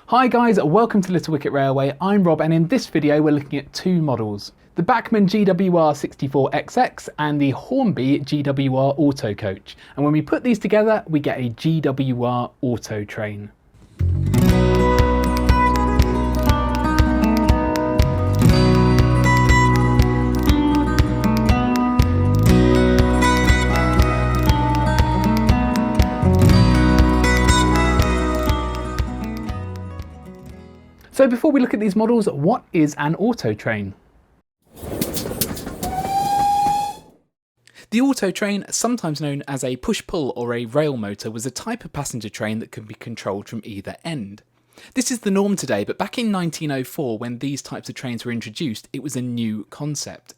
Hi guys, welcome to Little Wicket Railway. I'm Rob and in this video we're looking at two models. The Bachmann GWR 64XX and the Hornby GWR Autocoach. And when we put these together we get a GWR Autotrain. So before we look at these models, what is an Autotrain? The Autotrain, sometimes known as a push-pull or a rail motor, was a type of passenger train that could be controlled from either end. This is the norm today, but back in 1904, when these types of trains were introduced, it was a new concept.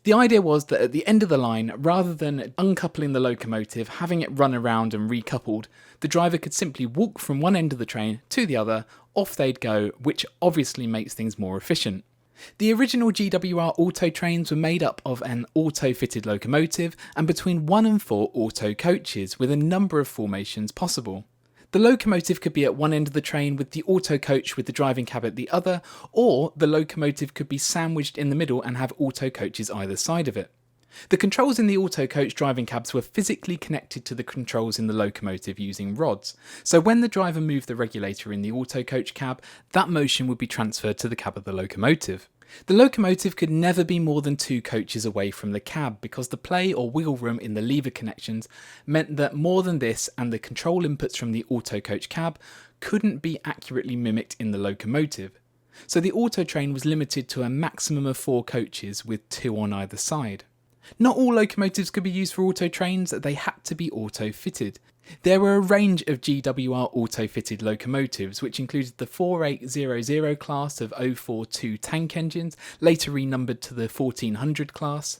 The idea was that at the end of the line, rather than uncoupling the locomotive, having it run around and recoupled, the driver could simply walk from one end of the train to the other, off they'd go, which obviously makes things more efficient. The original GWR auto trains were made up of an auto-fitted locomotive and between 1 and 4 auto coaches, with a number of formations possible. The locomotive could be at one end of the train with the auto coach with the driving cab at the other, or the locomotive could be sandwiched in the middle and have auto coaches either side of it. The controls in the auto coach driving cabs were physically connected to the controls in the locomotive using rods, so when the driver moved the regulator in the auto coach cab, that motion would be transferred to the cab of the locomotive. The locomotive could never be more than 2 coaches away from the cab because the play or wiggle room in the lever connections meant that more than this and the control inputs from the auto coach cab couldn't be accurately mimicked in the locomotive. So the auto train was limited to a maximum of 4 coaches with 2 on either side. Not all locomotives could be used for auto trains, they had to be auto fitted. There were a range of GWR auto-fitted locomotives, which included the 4800 class of 042 tank engines, later renumbered to the 1400 class,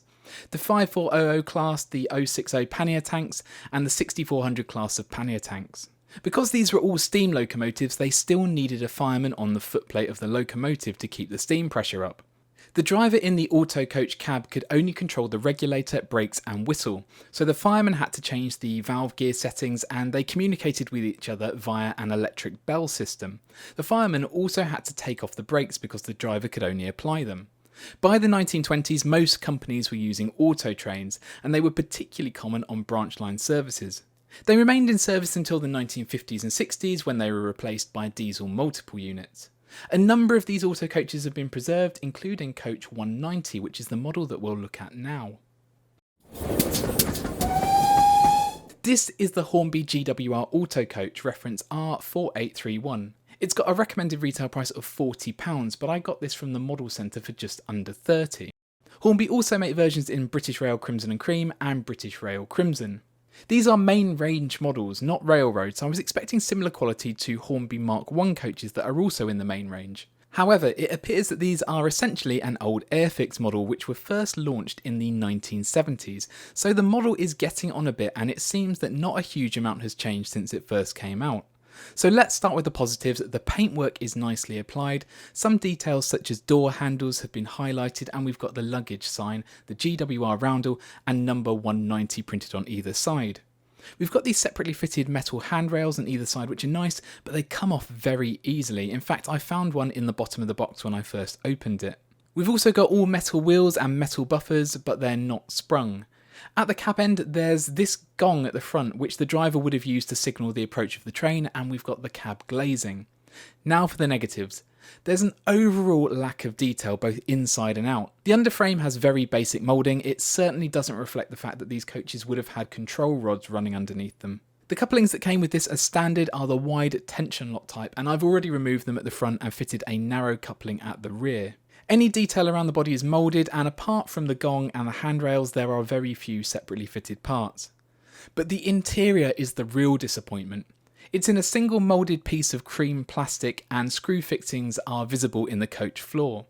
the 5400 class, the 060 pannier tanks, and the 6400 class of pannier tanks. Because these were all steam locomotives, they still needed a fireman on the footplate of the locomotive to keep the steam pressure up. The driver in the auto coach cab could only control the regulator, brakes and whistle, so the fireman had to change the valve gear settings and they communicated with each other via an electric bell system. The fireman also had to take off the brakes because the driver could only apply them. By the 1920s, most companies were using auto trains and they were particularly common on branch line services. They remained in service until the 1950s and 60s when they were replaced by diesel multiple units. A number of these auto coaches have been preserved, including coach 190, which is the model that we'll look at now. This is the Hornby GWR Autocoach, reference R4821. It's got a recommended retail price of £40, but I got this from the model centre for just under £30. Hornby also make versions in British Rail Crimson and Cream and British Rail Crimson. These are main range models, not railroad, so I was expecting similar quality to Hornby Mark I coaches that are also in the main range. However, it appears that these are essentially an old Airfix model which were first launched in the 1970s, so the model is getting on a bit and it seems that not a huge amount has changed since it first came out. So let's start with the positives. The paintwork is nicely applied, some details such as door handles have been highlighted and we've got the luggage sign, the GWR roundel and number 190 printed on either side. We've got these separately fitted metal handrails on either side which are nice, but they come off very easily. In fact, I found one in the bottom of the box when I first opened it. We've also got all metal wheels and metal buffers, but they're not sprung. At the cab end there's this gong at the front which the driver would have used to signal the approach of the train, and we've got the cab glazing. Now for the negatives. There's an overall lack of detail both inside and out. The underframe has very basic moulding. It certainly doesn't reflect the fact that these coaches would have had control rods running underneath them. The couplings that came with this as standard are the wide tension lock type, and I've already removed them at the front and fitted a narrow coupling at the rear. Any detail around the body is moulded, and apart from the gong and the handrails there are very few separately fitted parts. But the interior is the real disappointment. It's in a single moulded piece of cream plastic and screw fixings are visible in the coach floor.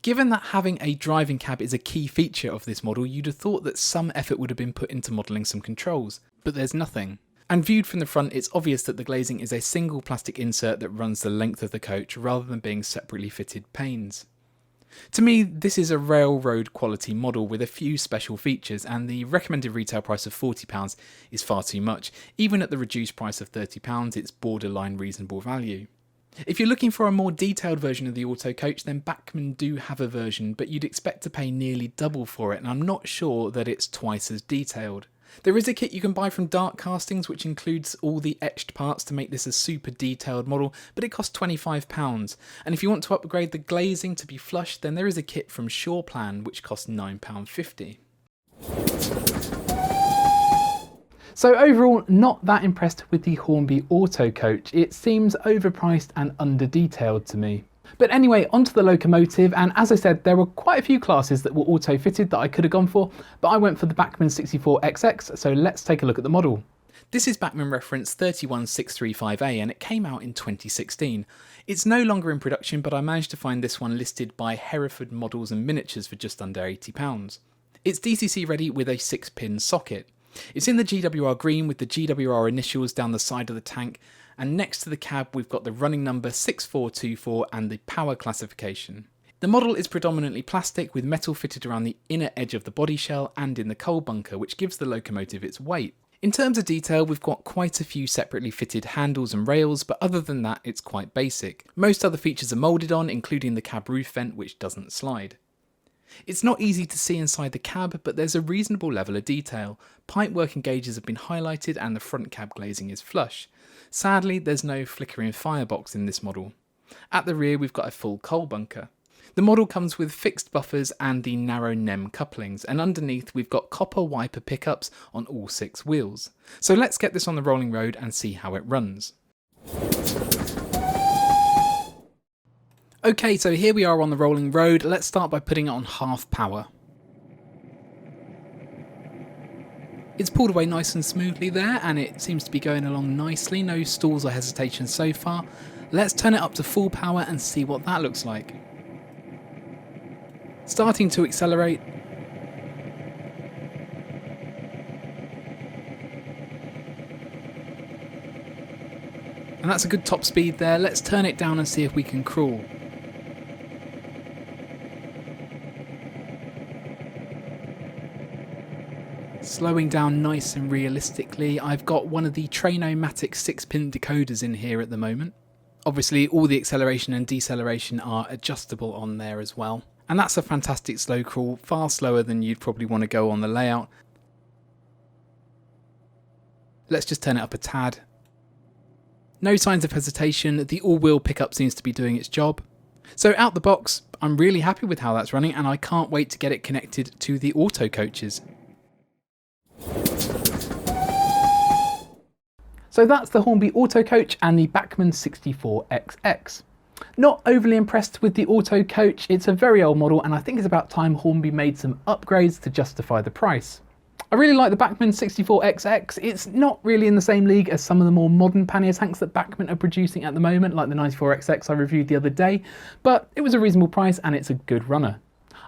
Given that having a driving cab is a key feature of this model, you'd have thought that some effort would have been put into modelling some controls, but there's nothing. And viewed from the front, it's obvious that the glazing is a single plastic insert that runs the length of the coach rather than being separately fitted panes. To me, this is a railroad quality model with a few special features, and the recommended retail price of £40 is far too much. Even at the reduced price of £30, it's borderline reasonable value. If you're looking for a more detailed version of the Autocoach, then Bachmann do have a version, but you'd expect to pay nearly double for it, and I'm not sure that it's twice as detailed. There is a kit you can buy from Dark Castings which includes all the etched parts to make this a super detailed model, but it costs £25. And if you want to upgrade the glazing to be flush, then there is a kit from Shawplan which costs £9.50. So overall, not that impressed with the Hornby Autocoach. It seems overpriced and under-detailed to me. But anyway, onto the locomotive, and as I said, there were quite a few classes that were auto-fitted that I could have gone for, but I went for the Bachmann 64XX, so let's take a look at the model. This is Bachmann reference 31635A and it came out in 2016. It's no longer in production, but I managed to find this one listed by Hereford Models and Miniatures for just under £80. It's DCC ready with a 6-pin socket. It's in the GWR green with the GWR initials down the side of the tank, and next to the cab we've got the running number 6424 and the power classification. The model is predominantly plastic with metal fitted around the inner edge of the body shell and in the coal bunker, which gives the locomotive its weight. In terms of detail, we've got quite a few separately fitted handles and rails, but other than that it's quite basic. Most other features are moulded on, including the cab roof vent which doesn't slide. It's not easy to see inside the cab, but there's a reasonable level of detail. Pipework and gauges have been highlighted and the front cab glazing is flush. Sadly, there's no flickering firebox in this model. At the rear we've got a full coal bunker. The model comes with fixed buffers and the narrow NEM couplings, and underneath we've got copper wiper pickups on all 6 wheels. So let's get this on the rolling road and see how it runs. Okay, so here we are on the rolling road. Let's start by putting it on half power. It's pulled away nice and smoothly there, and it seems to be going along nicely. No stalls or hesitation so far. Let's turn it up to full power and see what that looks like. Starting to accelerate. And that's a good top speed there. Let's turn it down and see if we can crawl. Slowing down nice and realistically. I've got one of the Train-O-Matic 6-pin decoders in here at the moment. Obviously all the acceleration and deceleration are adjustable on there as well. And that's a fantastic slow crawl, far slower than you'd probably want to go on the layout. Let's just turn it up a tad. No signs of hesitation, the all-wheel pickup seems to be doing its job. So out the box, I'm really happy with how that's running and I can't wait to get it connected to the Autocoaches. So that's the Hornby Autocoach and the Bachmann 64XX. Not overly impressed with the Autocoach. It's a very old model and I think it's about time Hornby made some upgrades to justify the price. I really like the Bachmann 64XX. It's not really in the same league as some of the more modern pannier tanks that Bachmann are producing at the moment, like the 94XX I reviewed the other day, but it was a reasonable price and it's a good runner.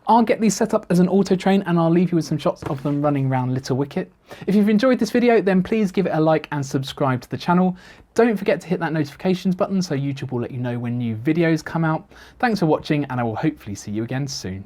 I'll get these set up as an Autotrain and I'll leave you with some shots of them running around Little Wicket. If you've enjoyed this video, then please give it a like and subscribe to the channel. Don't forget to hit that notifications button so YouTube will let you know when new videos come out. Thanks for watching and I will hopefully see you again soon.